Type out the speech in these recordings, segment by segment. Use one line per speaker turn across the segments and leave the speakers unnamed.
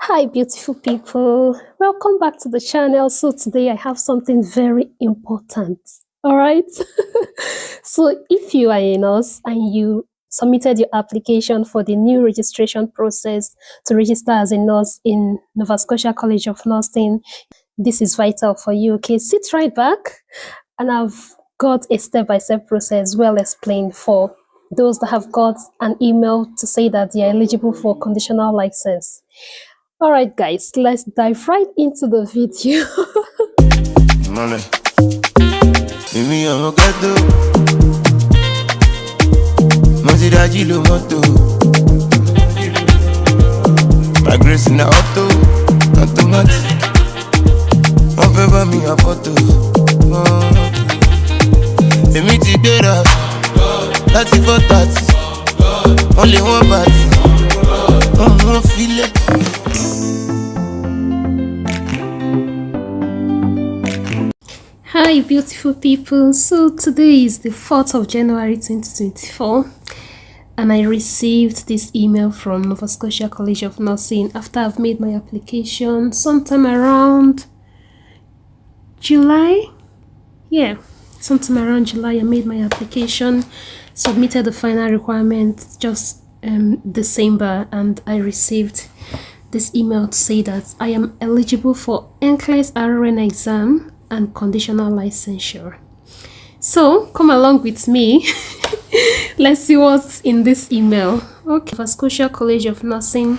Hi, beautiful people. Welcome back to the channel. So, today I have something very important. All right. So, if you are a nurse and you submitted your application for the new registration process to register as a nurse in Nova Scotia College of Nursing, this is vital for you. Okay, sit right back, and I've got a step-by-step process well explained for those that have got an email to say that they are eligible for conditional license. All right, guys, let's dive right into the video.
Money. Èmi ọmọ ghetto. Mo ti dájí lo mọ́tò. My grace in the auto, automatic. Wọ́n fẹ́ bá mi àfọ́tò. Èmi ti gbéra láti 4:30. Wọ́n lé wọ́n bàtì. Wọ́n filẹ̀.
Hi, beautiful people. So today is the 4th of January 2024, and I received this email from Nova Scotia College of Nursing after I've made my application sometime around July. Yeah, sometime around July I made my application, submitted the final requirements just December, and I received this email to say that I am eligible for NCLEX RN exam and conditional licensure. So come along with me. Let's see what's in this email. Okay, Nova Scotia College of Nursing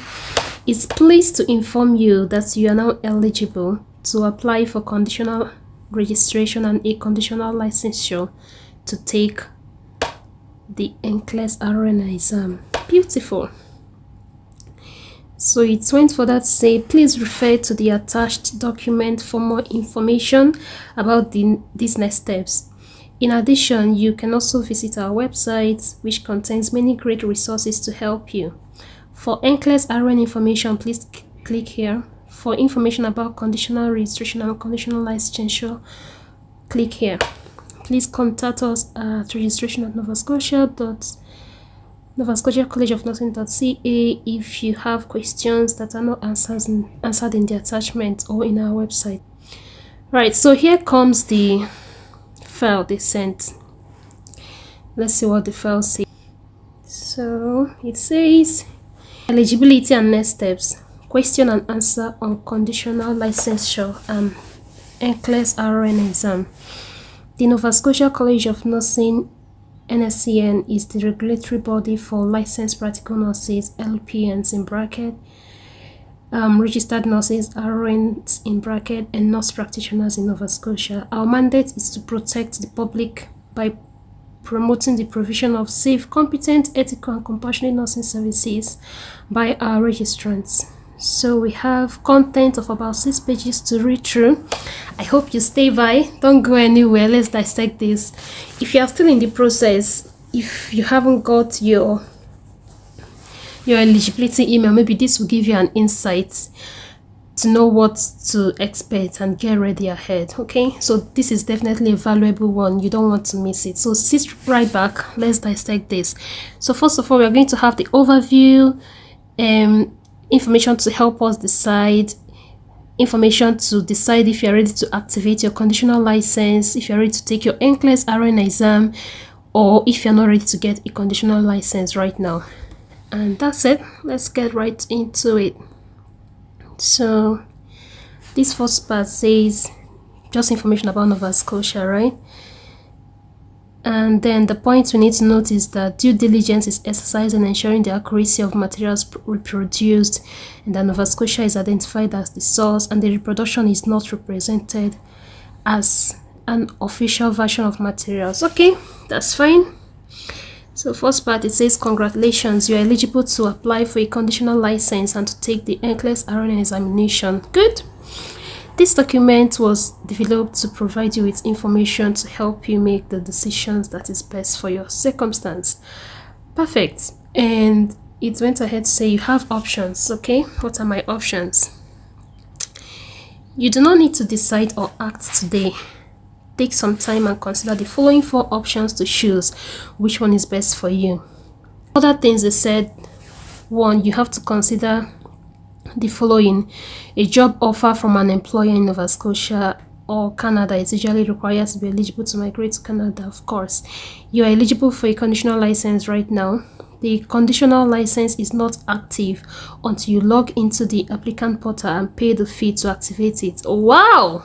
is pleased to inform you that you are now eligible to apply for conditional registration and a conditional licensure to take the NCLEX RN exam. Beautiful. So it went further to say, please refer to the attached document for more information about these next steps. In addition, you can also visit our website, which contains many great resources to help you. For NCLEX RN information, please click here. For information about conditional registration and conditional licensure, click here. Please contact us at registration@Nova College of Nursing.ca if you have questions that are not answered in the attachment or in our website. Right, so here comes the file they sent. Let's see what the file says. So it says eligibility and next steps, question and answer on conditional licensure and NCLEX RN exam. The Nova Scotia College of Nursing NSCN is the regulatory body for licensed practical nurses, LPNs in bracket, registered nurses, RNs in bracket, and nurse practitioners in Nova Scotia. Our mandate is to protect the public by promoting the provision of safe, competent, ethical, and compassionate nursing services by our registrants. So we have content of about 6 pages to read through. I hope you stay by. Don't go anywhere. Let's dissect this. If you are still in the process, if you haven't got your eligibility email, maybe this will give you an insight to know what to expect and get ready ahead. Okay, so this is definitely a valuable one. You don't want to miss it. So sit right back. Let's dissect this. So first of all, we're going to have the overview, information to help us decide, information to decide if you're ready to activate your conditional license, if you're ready to take your NCLEX RN exam, or if you're not ready to get a conditional license right now. And that's it. Let's get right into it. So this first part says just information about Nova Scotia, right? And then the point we need to note is that due diligence is exercised in ensuring the accuracy of materials reproduced, and that Nova Scotia is identified as the source, and the reproduction is not represented as an official version of materials. Okay, that's fine. So first part, it says, congratulations, you are eligible to apply for a conditional license and to take the NCLEX RN examination. Good. This document was developed to provide you with information to help you make the decisions that is best for your circumstance. Perfect. And it went ahead to say you have options. Okay, what are my options? You do not need to decide or act today. Take some time and consider the following 4 options to choose which one is best for you. Other things they said: 1, you have to consider the following: a job offer from an employer in Nova Scotia or Canada is usually required to be eligible to migrate to Canada. Of course, you are eligible for a conditional license right now. The conditional license is not active until you log into the applicant portal and pay the fee to activate it. Wow!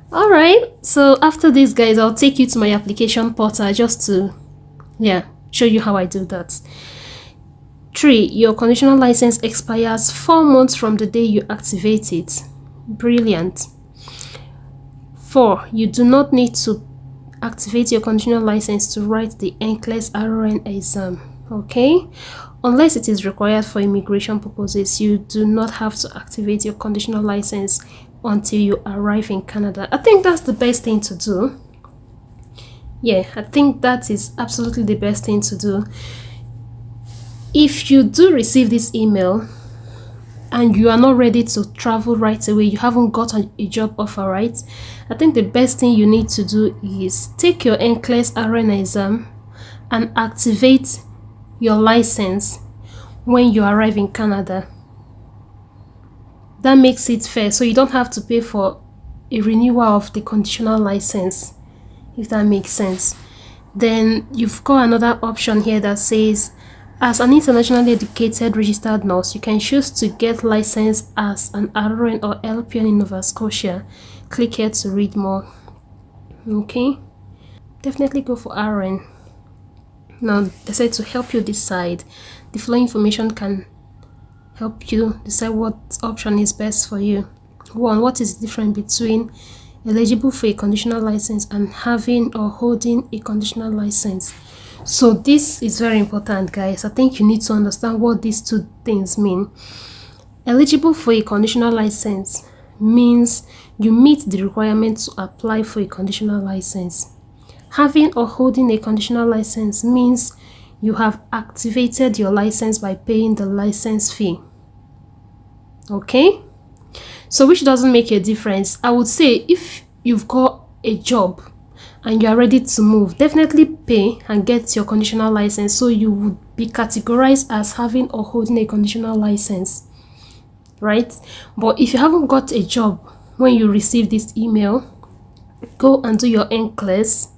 Alright, so after this, guys, I'll take you to my application portal just to show you how I do that. 3. Your conditional license expires 4 months from the day you activate it. Brilliant. 4. You do not need to activate your conditional license to write the NCLEX RN exam. Okay, unless it is required for immigration purposes, you do not have to activate your conditional license until you arrive in Canada. I think that's the best thing to do. Yeah, I think that is absolutely the best thing to do. If you do receive this email and you are not ready to travel right away, you haven't got a job offer, right? I think the best thing you need to do is take your NCLEX RN exam and activate your license when you arrive in Canada. That makes it fair, so you don't have to pay for a renewal of the conditional license, if that makes sense. Then you've got another option here that says, as an internationally educated registered nurse, you can choose to get licensed as an RN or LPN in Nova Scotia. Click here to read more. Okay, definitely go for RN. Now, they said to help you decide. The following information can help you decide what option is best for you. 1. What is the difference between eligible for a conditional license and having or holding a conditional license? So this is very important, guys. I think you need to understand what these two things mean. Eligible for a conditional license means you meet the requirement to apply for a conditional license. Having or holding a conditional license means you have activated your license by paying the license fee. Okay, so which doesn't make a difference. I would say if you've got a job and you are ready to move, definitely pay and get your conditional license, so you would be categorized as having or holding a conditional license, right? But if you haven't got a job when you receive this email, go and do your NCLEX.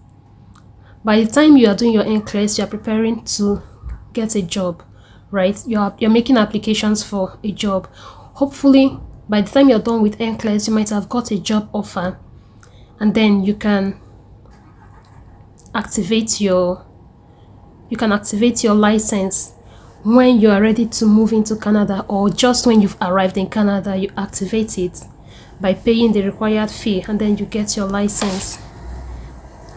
By the time you are doing your NCLEX, you are preparing to get a job, right? You're making applications for a job. Hopefully, by the time you're done with NCLEX, you might have got a job offer, and then you can activate your license when you are ready to move into Canada, or just when you've arrived in Canada, you activate it by paying the required fee, and then you get your license.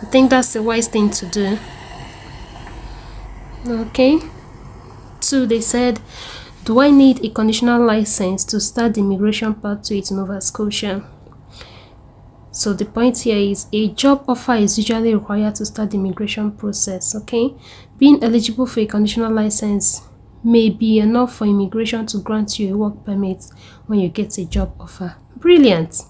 I think that's the wise thing to do. Okay. 2. They said, do I need a conditional license to start the immigration pathway to Nova Scotia? So the point here is a job offer is usually required to start the immigration process. Okay, being eligible for a conditional license may be enough for immigration to grant you a work permit when you get a job offer. Brilliant.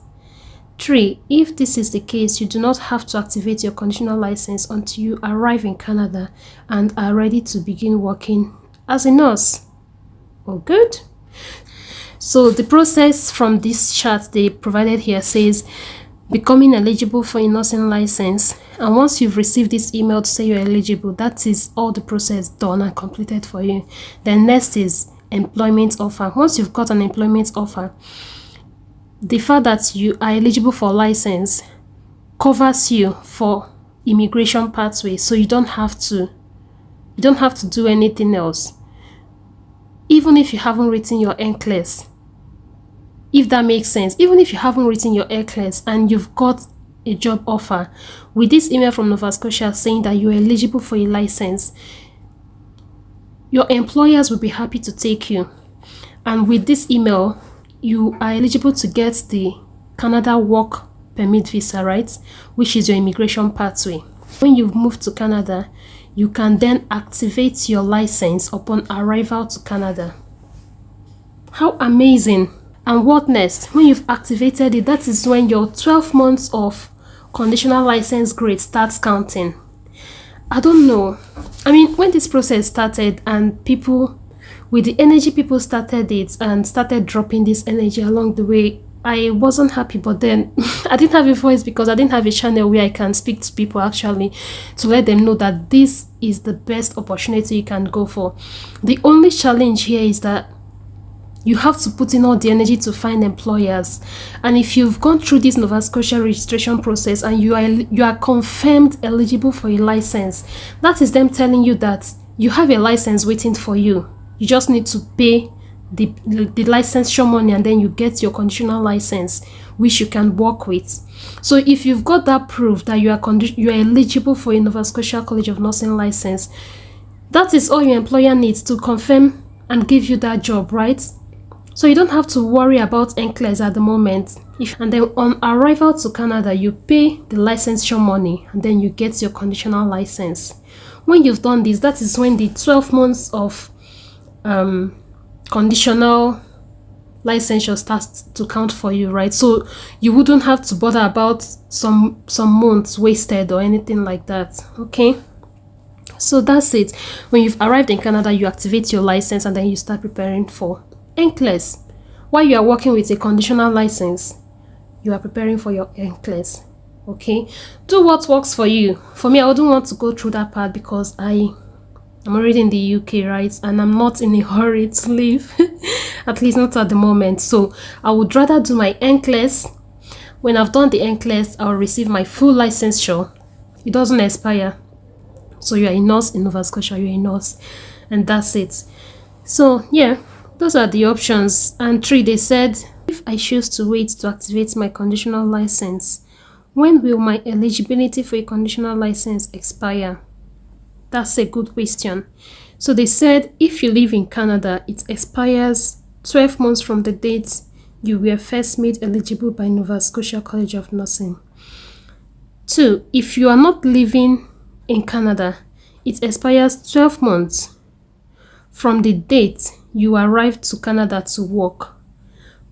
3. If this is the case, you do not have to activate your conditional license until you arrive in Canada and are ready to begin working as a nurse. Oh, good. So the process from this chart they provided here says becoming eligible for a nursing license, and once you've received this email to say you're eligible, that is all the process done and completed for you. Then next is employment offer. Once you've got an employment offer, the fact that you are eligible for license covers you for immigration pathway, so you don't have to do anything else, even if you haven't written your NCLEX. If that makes sense, even if you haven't written your NCLEX and you've got a job offer, with this email from Nova Scotia saying that you're eligible for a license, your employers will be happy to take you. And with this email, you are eligible to get the Canada Work Permit visa, right? Which is your immigration pathway. When you've moved to Canada, you can then activate your license upon arrival to Canada. How amazing! And what next? When you've activated it, that is when your 12 months of conditional license grade starts counting. I don't know. I mean, when this process started and people with the energy people started it and started dropping this energy along the way, I wasn't happy, but then I didn't have a voice because I didn't have a channel where I can speak to people actually to let them know that this is the best opportunity you can go for. The only challenge here is that you have to put in all the energy to find employers. And if you've gone through this Nova Scotia registration process and you are confirmed eligible for a license, that is them telling you that you have a license waiting for you. You just need to pay the licensure money and then you get your conditional license, which you can work with. So if you've got that proof that you are eligible for a Nova Scotia College of Nursing license, that is all your employer needs to confirm and give you that job, right? So you don't have to worry about NCLEX at the moment. And then on arrival to Canada, you pay the licensure money and then you get your conditional license. When you've done this, that is when the 12 months of conditional licensure starts to count for you, right? So you wouldn't have to bother about some months wasted or anything like that, okay? So that's it. When you've arrived in Canada, you activate your license and then you start preparing for NCLEX. While you are working with a conditional license, you are preparing for your NCLEX. Okay, do what works for you. For me, I wouldn't want to go through that part because I'm already in the UK, right? And I'm not in a hurry to leave, at least not at the moment. So I would rather do my NCLEX. When I've done the NCLEX, I'll receive my full licensure. It doesn't expire. So you're a nurse in Nova Scotia, you're a nurse, and that's it. So yeah, those are the options. And 3, they said, if I choose to wait to activate my conditional license, when will my eligibility for a conditional license expire? That's a good question. So they said, if you live in Canada, it expires 12 months from the date you were first made eligible by Nova Scotia College of Nursing. 2, if you are not living in Canada, it expires 12 months from the date you arrived to Canada to work.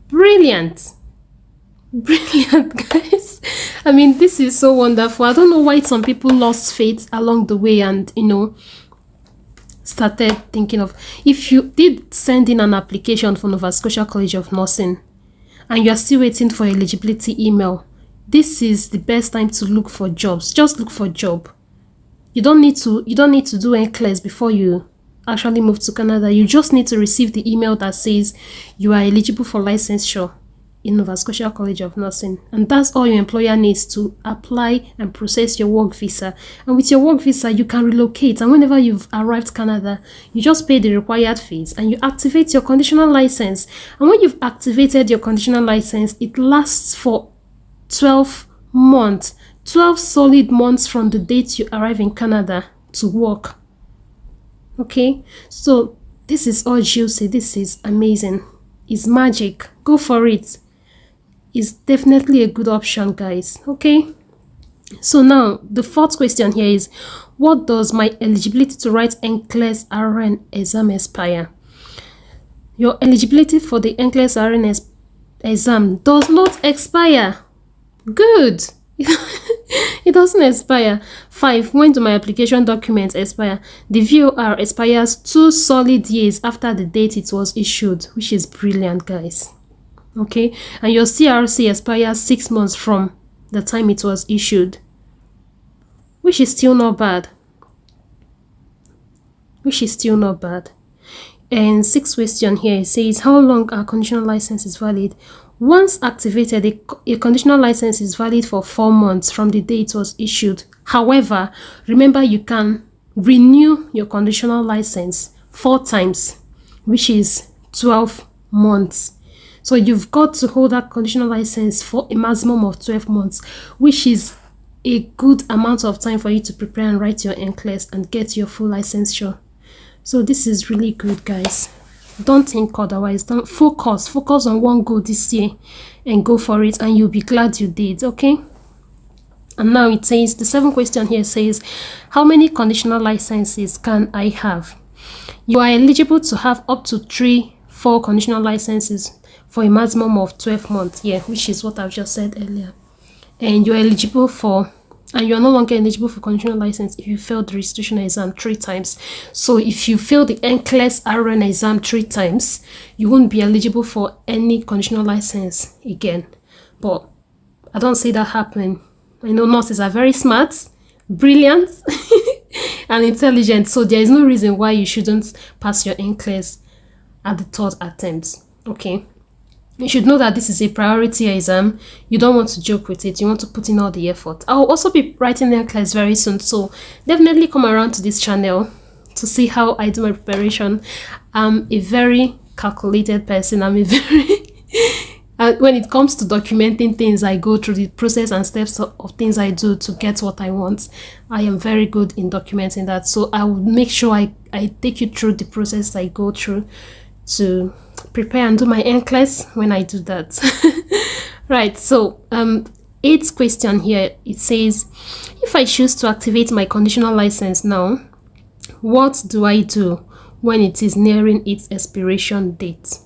Brilliant! Brilliant, guys. I mean, this is so wonderful. I don't know why some people lost faith along the way and, started thinking of, if you did send in an application for Nova Scotia College of Nursing and you are still waiting for eligibility email, this is the best time to look for jobs. Just look for a job. You don't need to do NCLEX before you actually move to Canada. You just need to receive the email that says you are eligible for licensure in Nova Scotia College of Nursing, and that's all your employer needs to apply and process your work visa. And with your work visa, you can relocate, and whenever you've arrived Canada, you just pay the required fees and you activate your conditional license. And when you've activated your conditional license, it lasts for 12 months, 12 solid months from the date you arrive in Canada to work. Okay, so this is all juicy. This is amazing. It's magic. Go for it. It's definitely a good option, guys. Okay, so now the 4th question here is, what does my eligibility to write NCLEX RN exam expire? Your eligibility for the NCLEX RN exam does not expire. Good. It doesn't expire. 5, when do my application documents expire? The VOR expires 2 solid years after the date it was issued, which is brilliant, guys. Okay, and your CRC expires 6 months from the time it was issued, which is still not bad. And 6th question here, it says, how long a conditional license is valid? Once activated, a conditional license is valid for 4 months from the day it was issued. However, remember, you can renew your conditional license 4 times, which is 12 months. So you've got to hold that conditional license for a maximum of 12 months, which is a good amount of time for you to prepare and write your NCLEX and get your full licensure. So this is really good, guys. Don't think otherwise. Don't focus on one goal this year and go for it, and you'll be glad you did. Okay, and now it says, the 7th question here says, how many conditional licenses can I have? You are eligible to have up to 3-4 conditional licenses for a maximum of 12 months, yeah, which is what I've just said earlier. And you're eligible for and you're no longer eligible for conditional license if you failed the registration exam 3 times. So if you fail the NCLEX RN exam 3 times, you won't be eligible for any conditional license again. But I don't see that happening. I know nurses are very smart, brilliant, and intelligent, so there is no reason why you shouldn't pass your NCLEX at the 3rd attempt. Okay, you should know that this is a priority exam. You don't want to joke with it. You want to put in all the effort. I'll also be writing NCLEX very soon, so definitely come around to this channel to see how I do my preparation. I'm a very calculated person. I'm a very when it comes to documenting things, I go through the process and steps of things I do to get what I want. I am very good in documenting that, so I will make sure I take you through the process I go through to prepare and do my NCLEX when I do that. Right, so 8th question here, it says, if I choose to activate my conditional license now, what do I do when it is nearing its expiration date?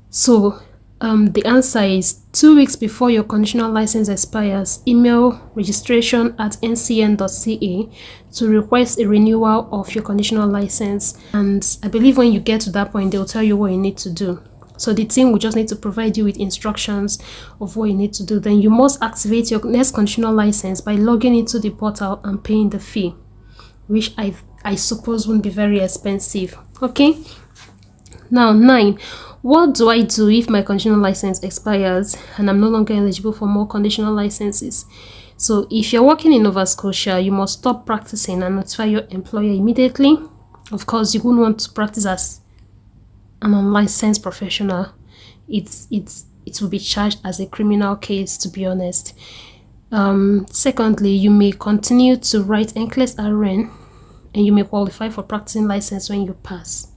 So the answer is 2 weeks before your conditional license expires, email registration@ncn.ca to request a renewal of your conditional license. And I believe when you get to that point, they'll tell you what you need to do. So the team will just need to provide you with instructions of what you need to do. Then you must activate your next conditional license by logging into the portal and paying the fee, which I suppose won't be very expensive. Okay. Now 9. What do I do if my conditional license expires and I'm no longer eligible for more conditional licenses? So if you're working in Nova Scotia, you must stop practicing and notify your employer immediately. Of course, you wouldn't want to practice as an unlicensed professional. It will be charged as a criminal case, to be honest. Secondly, you may continue to write NCLEX RN and you may qualify for practicing license when you pass,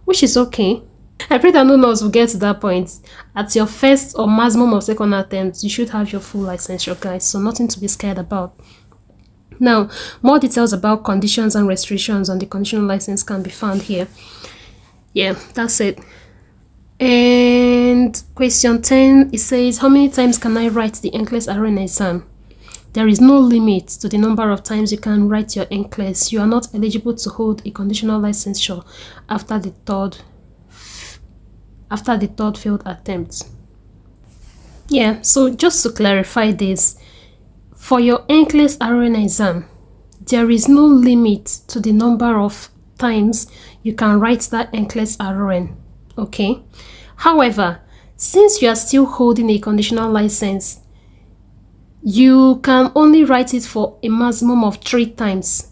which is okay. I pray that no nurse will get to that point. At your first or maximum of second attempt, you should have your full licensure, guys, so nothing to be scared about. Now, more details about conditions and restrictions on the conditional license can be found here. Yeah, that's it. And question 10, it says, how many times can I write the NCLEX RN exam? There is no limit to the number of times you can write your NCLEX. You are not eligible to hold a conditional licensure after the third failed attempt. Yeah, so just to clarify this, for your NCLEX RN exam, there is no limit to the number of times you can write that NCLEX RN. Okay. However, since you are still holding a conditional license, you can only write it for a maximum of 3 times.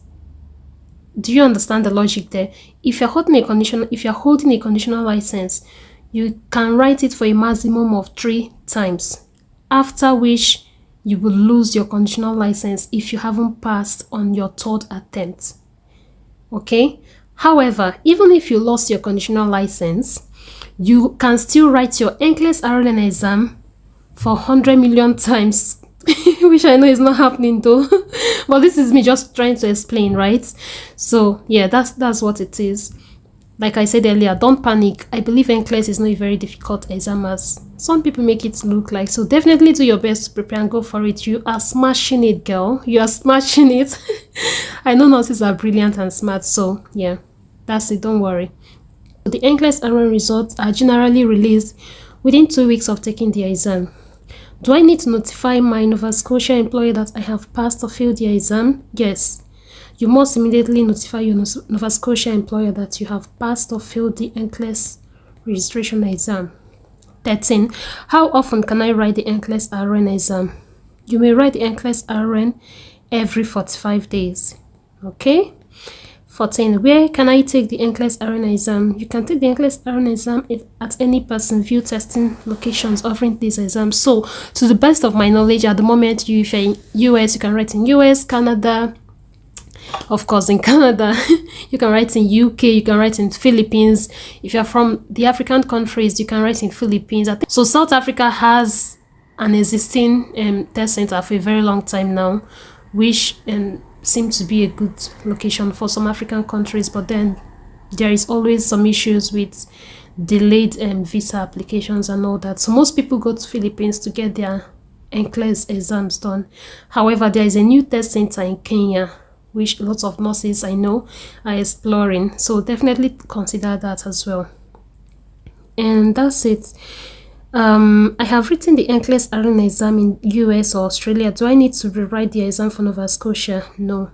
Do you understand the logic there? If you're holding a conditional license, you can write it for a maximum of 3 times, after which you will lose your conditional license if you haven't passed on your 3rd attempt. Okay? However, even if you lost your conditional license, you can still write your NCLEX RN exam for 100 million times, which I know is not happening though. But this is me just trying to explain, right? So yeah, that's what it is. Like I said earlier, don't panic. I believe NCLEX is not a very difficult exam as some people make it look like. So definitely do your best to prepare and go for it. You are smashing it, girl. You are smashing it. I know nurses are brilliant and smart, so yeah, that's it. Don't worry. The NCLEX RN results are generally released within 2 weeks of taking the exam. Do I need to notify my Nova Scotia employer that I have passed or failed the exam? Yes. You must immediately notify your Nova Scotia employer that you have passed or failed the NCLEX registration exam. 13. How often can I write the NCLEX RN exam? You may write the NCLEX RN every 45 days. Okay? 14. Where can I take the NCLEX RN exam? You can take the NCLEX RN exam at any person view testing locations offering this exam. So, to the best of my knowledge, at the moment, if you're in US, you can write in US, Canada. Of course, in Canada, you can write in UK, you can write in Philippines. If you're from the African countries, you can write in Philippines. So South Africa has an existing test center for a very long time now, which seems to be a good location for some African countries, but then there is always some issues with delayed visa applications and all that. So most people go to Philippines to get their NCLEX exams done. However, there is a new test center in Kenya, which lots of nurses I know are exploring. So definitely consider that as well. And that's it. I have written the NCLEX RN exam in US or Australia. Do I need to rewrite the exam for Nova Scotia? No.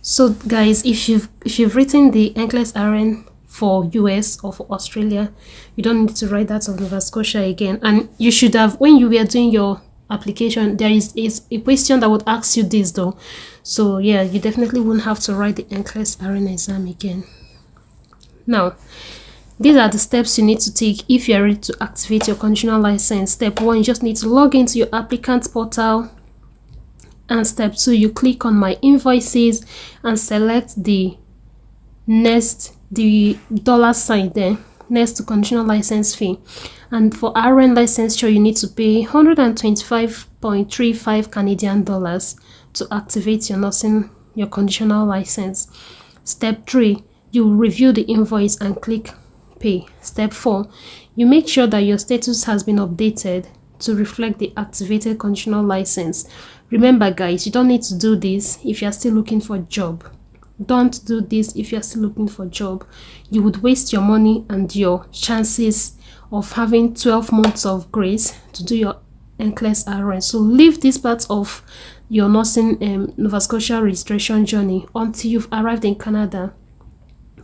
So guys, if you've written the NCLEX RN for US or for Australia, you don't need to write that of Nova Scotia again. And you should have, when you were doing your application, there is a question that would ask you this though. So yeah, you definitely won't have to write the NCLEX RN exam again. Now, these are the steps you need to take if you are ready to activate your conditional license. Step 1, you just need to log into your applicant portal. And step 2, you click on my invoices and select the $sign there, next to conditional license fee. And for RN licensure, you need to pay 125.35 Canadian dollars to activate your conditional license. Step 3, you review the invoice and click pay. Step 4, you make sure that your status has been updated to reflect the activated conditional license. Remember guys, you don't need to do this if you're still looking for a job. Don't do this if you're still looking for a job. You would waste your money and your chances of having 12 months of grace to do your NCLEX RN. So leave this part of your nursing Nova Scotia registration journey until you've arrived in Canada.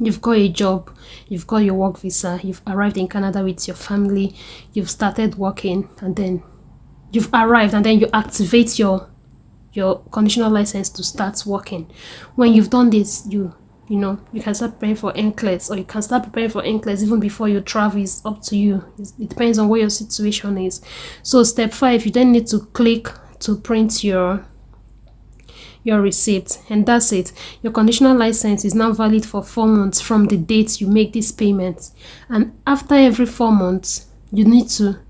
You've got a job, you've got your work visa, you've arrived in Canada with your family, you've started working, and then you've arrived and then you activate your conditional license to start working. When you've done this, you can start preparing for NCLEX, or you can start preparing for NCLEX even before you travel. Is up to you. It depends on what your situation is. So step 5, you then need to click to print your receipt, and that's it. Your conditional license is now valid for 4 months from the date you make this payment, and after every 4 months you need to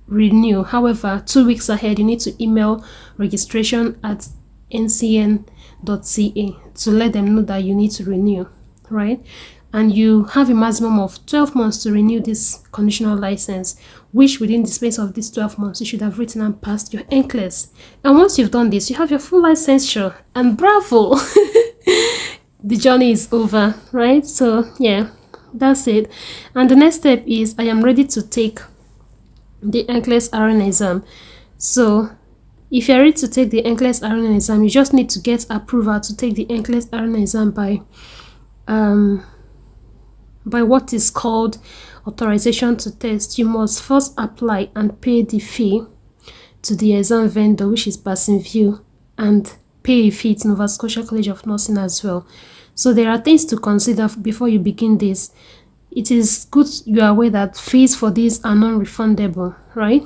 renew. However, 2 weeks ahead you need to email registration@ncn.ca to let them know that you need to renew, right? And you have a maximum of 12 months to renew this conditional license, which within the space of these 12 months you should have written and passed your NCLEX. And once you've done this, you have your full licensure, and bravo, the journey is over, right? So yeah, that's it. And the next step is I am ready to take the NCLEX RN exam. So if you're ready to take the NCLEX RN exam, you just need to get approval to take the NCLEX RN exam by what is called authorization to test. You must first apply and pay the fee to the exam vendor, which is View, and pay a fee to Nova Scotia College of Nursing as well. So there are things to consider before you begin this. It is good you are aware that fees for these are non-refundable, right?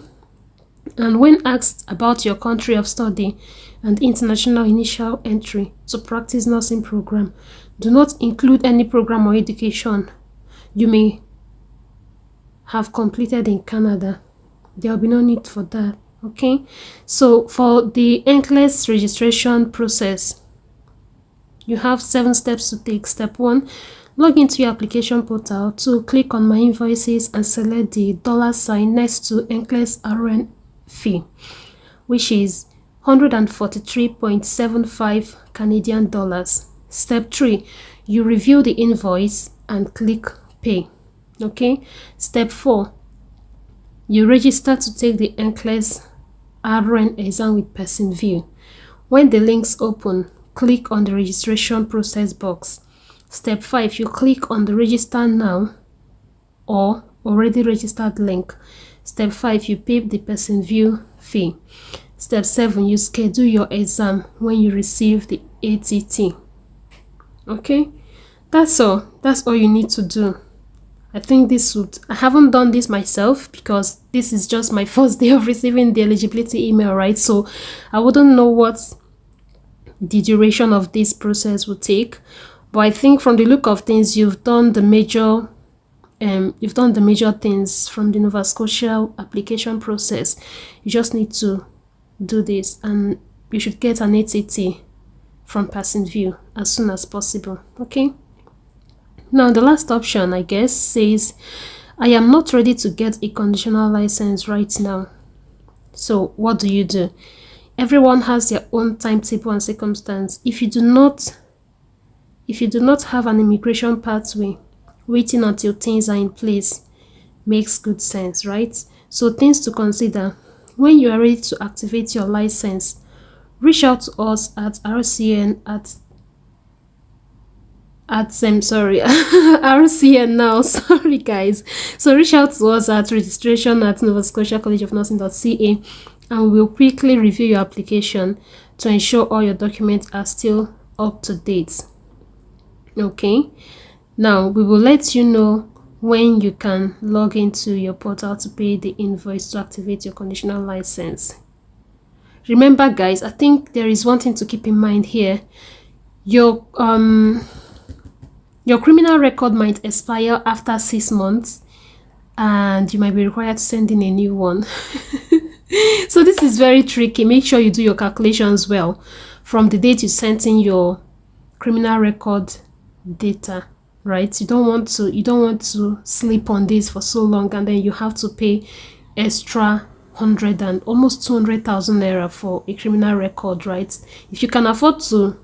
And when asked about your country of study and international initial entry to practice nursing program, do not include any program or education you may have completed in Canada. There will be no need for that, okay? So for the NCLEX registration process, you have 7 steps to take. Step 1, log into your application portal. 2, click on my invoices and select the $sign next to NCLEX RN fee, which is 143.75 Canadian dollars. Step 3, you review the invoice and click pay, okay? Step 4, you register to take the NCLEX RN exam with View. When the links open, click on the registration process box. Step 5, you click on the register now or already registered link. Step 5, you pay the View fee. Step 7, you schedule your exam when you receive the ATT. Okay, that's all you need to do. I think I haven't done this myself because this is just my first day of receiving the eligibility email, right? So I wouldn't know what the duration of this process will take, but I think from the look of things, you've done the major things from the Nova Scotia application process. You just need to do this, and you should get an ATT from View as soon as possible, okay? Now the last option, I guess, says I am not ready to get a conditional license right now. So what do? Everyone has their own timetable and circumstance. If you do not have an immigration pathway, waiting until things are in place makes good sense, right? So things to consider: when you are ready to activate your license, reach out to us at RCN RCN now. Sorry guys. So reach out to us at registration at Nova Scotia College of Nursing.ca, and we'll quickly review your application to ensure all your documents are still up to date. Okay, now we will let you know when you can log into your portal to pay the invoice to activate your conditional license. Remember guys, I think there is one thing to keep in mind here. Your criminal record might expire after 6 months, and you might be required to send in a new one. So this is very tricky. Make sure you do your calculations well from the date you sent in your criminal record data, right? You don't want to sleep on this for so long, and then you have to pay extra 100 and almost 200,000 naira for a criminal record, right? If you can afford to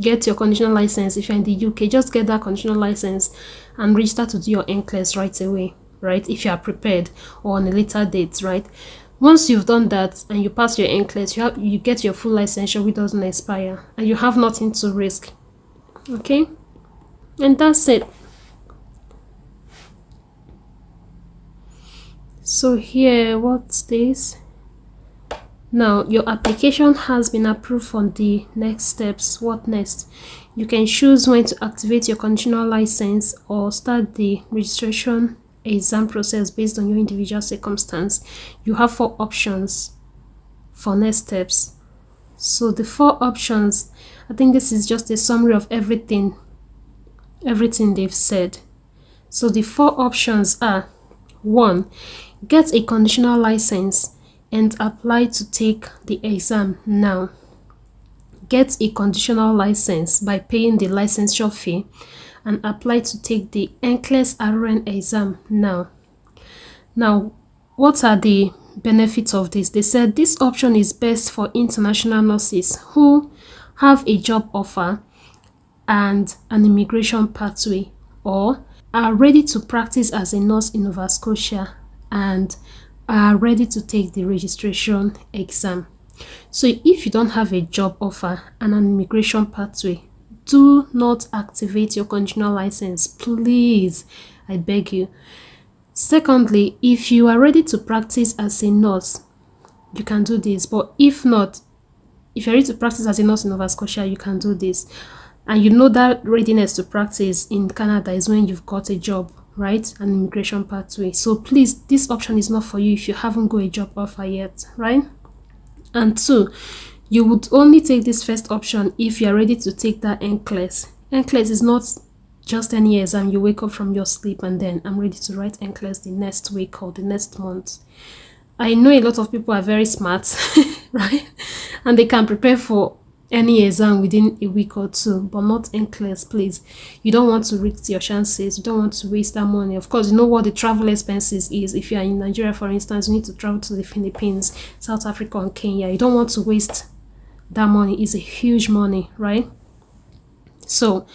get your conditional license, if you're in the UK, just get that conditional license and register to do your NCLEX right away, right? If you are prepared, or on a later date, right? Once you've done that and you pass your NCLEX, you get your full licensure, which doesn't expire, and you have nothing to risk. Okay, and that's it. So here, what's this? Now your application has been approved for the next steps. What next? You can choose when to activate your conditional license or start the registration exam process based on your individual circumstance. You have 4 options for next steps. So the 4 options, I think this is just a summary of everything they've said. So the 4 options are: 1. Get a conditional license and apply to take the exam now. Get a conditional license by paying the licensure fee and apply to take the NCLEX RN exam now. Now, what are the benefits of this? They said this option is best for international nurses who have a job offer and an immigration pathway, or are ready to practice as a nurse in Nova Scotia and are ready to take the registration exam. So if you don't have a job offer and an immigration pathway, do not activate your conditional license, please, I beg you. Secondly, if you are ready to practice as a nurse, you can do this. But if not, if you're ready to practice as a nurse in Nova Scotia, you can do this. And you know that readiness to practice in Canada is when you've got a job, right? An immigration pathway. So please, this option is not for you if you haven't got a job offer yet, right? And 2, you would only take this first option if you are ready to take that NCLEX. NCLEX is not just any exam. You wake up from your sleep and then I'm ready to write NCLEX the next week or the next month. I know a lot of people are very smart, right? And they can prepare for any exam within a week or 2, but not NCLEX, please. You don't want to risk your chances. You don't want to waste that money. Of course, you know what the travel expenses is. If you are in Nigeria, for instance, you need to travel to the Philippines, South Africa, and Kenya. You don't want to waste that money. It's a huge money, right? So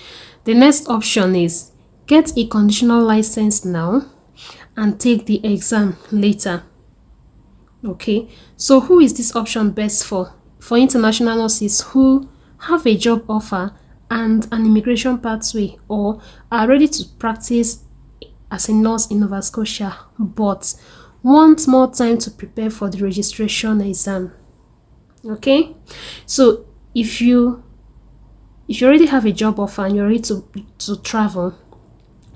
the next option is get a conditional license now and take the exam later. Okay, so who is this option best for? For international nurses who have a job offer and an immigration pathway, or are ready to practice as a nurse in Nova Scotia but want more time to prepare for the registration exam. Okay, so if you already have a job offer and you're ready to travel,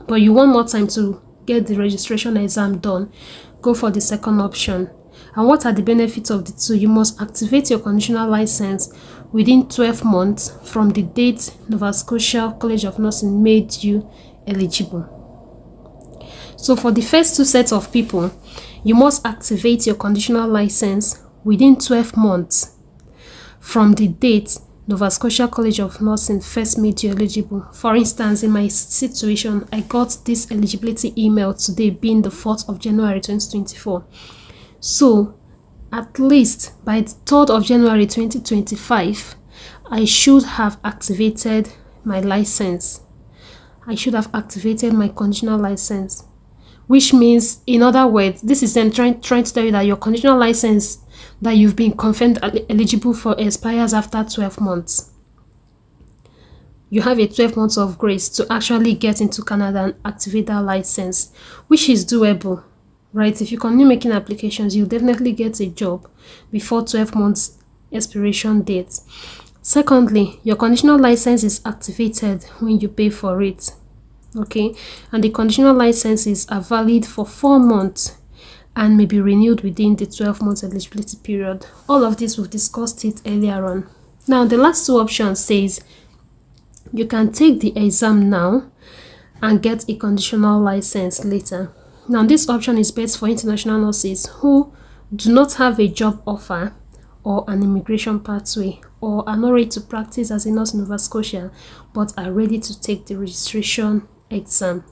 but you want more time to get the registration exam done, go for the second option. And what are the benefits of the 2? You must activate your conditional license within 12 months from the date Nova Scotia College of Nursing made you eligible. So for the first 2 sets of people, you must activate your conditional license within 12 months from the date Nova Scotia College of Nursing first made you eligible. For instance, in my situation, I got this eligibility email today, being the 4th of January 2024. So at least by the 3rd of January 2025, I should have activated my license. I should have activated my conditional license, which means, in other words, this is them trying to tell you that your conditional license that you've been confirmed eligible for expires after 12 months. You have a 12 months of grace to actually get into Canada and activate that license, which is doable, right? If you continue making applications, you'll definitely get a job before 12 months expiration date. Secondly, your conditional license is activated when you pay for it, okay? And the conditional licenses are valid for 4 months and may be renewed within the 12 months eligibility period. All of this, we've discussed it earlier on. Now, the last two options says you can take the exam now and get a conditional license later. Now, this option is best for international nurses who do not have a job offer or an immigration pathway, or are not ready to practice as a nurse in Nova Scotia but are ready to take the registration exam.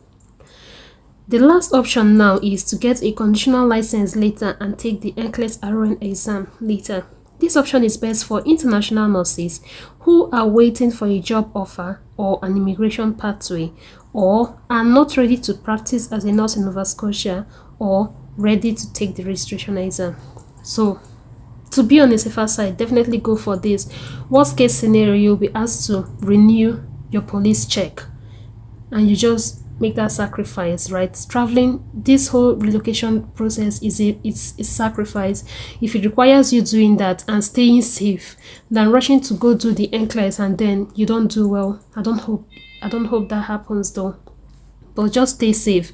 The last option now is to get a conditional license later and take the NCLEX RN exam later. This option is best for international nurses who are waiting for a job offer or an immigration pathway, or are not ready to practice as a nurse in Nova Scotia or ready to take the registration exam. So, to be on the safer side, definitely go for this. Worst case scenario, you'll be asked to renew your police check and you just make that sacrifice, right? Traveling, this whole relocation process is a sacrifice. If it requires you doing that and staying safe than rushing to go do the NCLEX and then you don't do well, I don't hope that happens though. But just stay safe.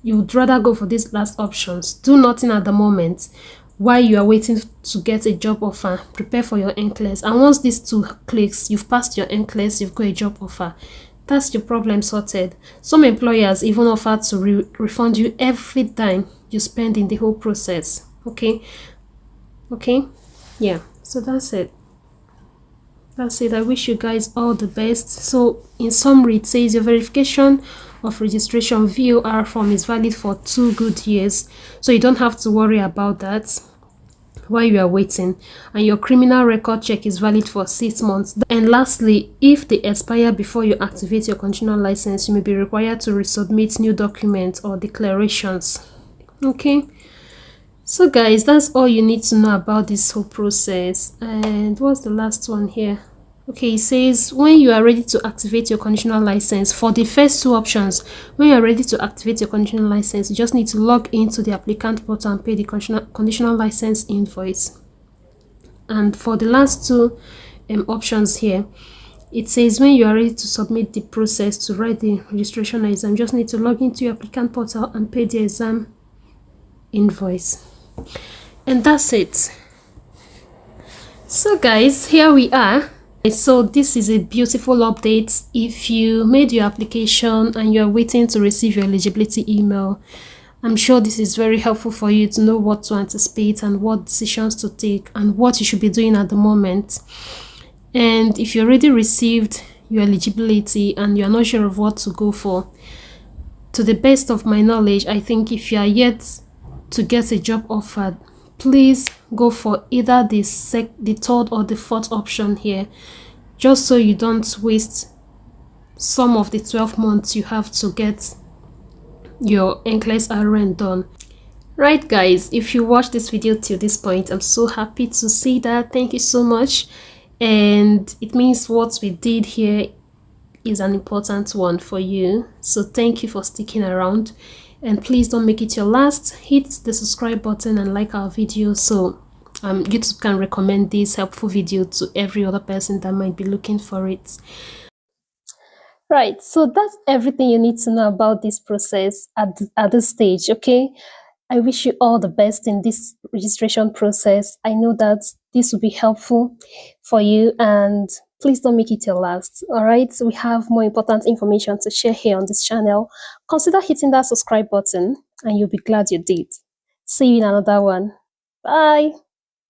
You'd rather go for these last options. Do nothing at the moment while you are waiting to get a job offer. Prepare for your NCLEX, and once these two clicks, you've passed your NCLEX, you've got a job offer. That's your problem sorted. Some employers even offer to refund you every dime you spend in the whole process. Okay, yeah, so that's it. I wish you guys all the best. So in summary, it says your verification of registration VOR form is valid for 2 good years, so you don't have to worry about that while you are waiting, and your criminal record check is valid for 6 months. And lastly, if they expire before you activate your conditional license, you may be required to resubmit new documents or declarations. Okay, so guys, that's all you need to know about this whole process. And what's the last one here? Okay, it says when you are ready to activate your conditional license, for the first two options, when you are ready to activate your conditional license, you just need to log into the applicant portal and pay the conditional license invoice. And for the last two options here, it says when you are ready to submit the process to write the registration exam, you just need to log into your applicant portal and pay the exam invoice. And that's it. So guys, here we are. So this is a beautiful update. If you made your application and you're waiting to receive your eligibility email, I'm sure this is very helpful for you to know what to anticipate and what decisions to take and what you should be doing at the moment. And if you already received your eligibility and you're not sure of what to go for, to the best of my knowledge, I think if you are yet to get a job offer, please go for either the third or the fourth option here, just so you don't waste some of the 12 months you have to get your NCLEX RN done. Right guys, if you watched this video till this point, I'm so happy to see that. Thank you so much. And it means what we did here is an important one for you. So thank you for sticking around. And please don't make it your last. Hit the subscribe button and like our video so YouTube can recommend this helpful video to every other person that might be looking for it. Right, so that's everything you need to know about this process at this stage, okay? I wish you all the best in this registration process. I know that this will be helpful for you, and please don't make it your last. All right, we have more important information to share here on this channel. Consider hitting that subscribe button and you'll be glad you did. See you in another one. Bye.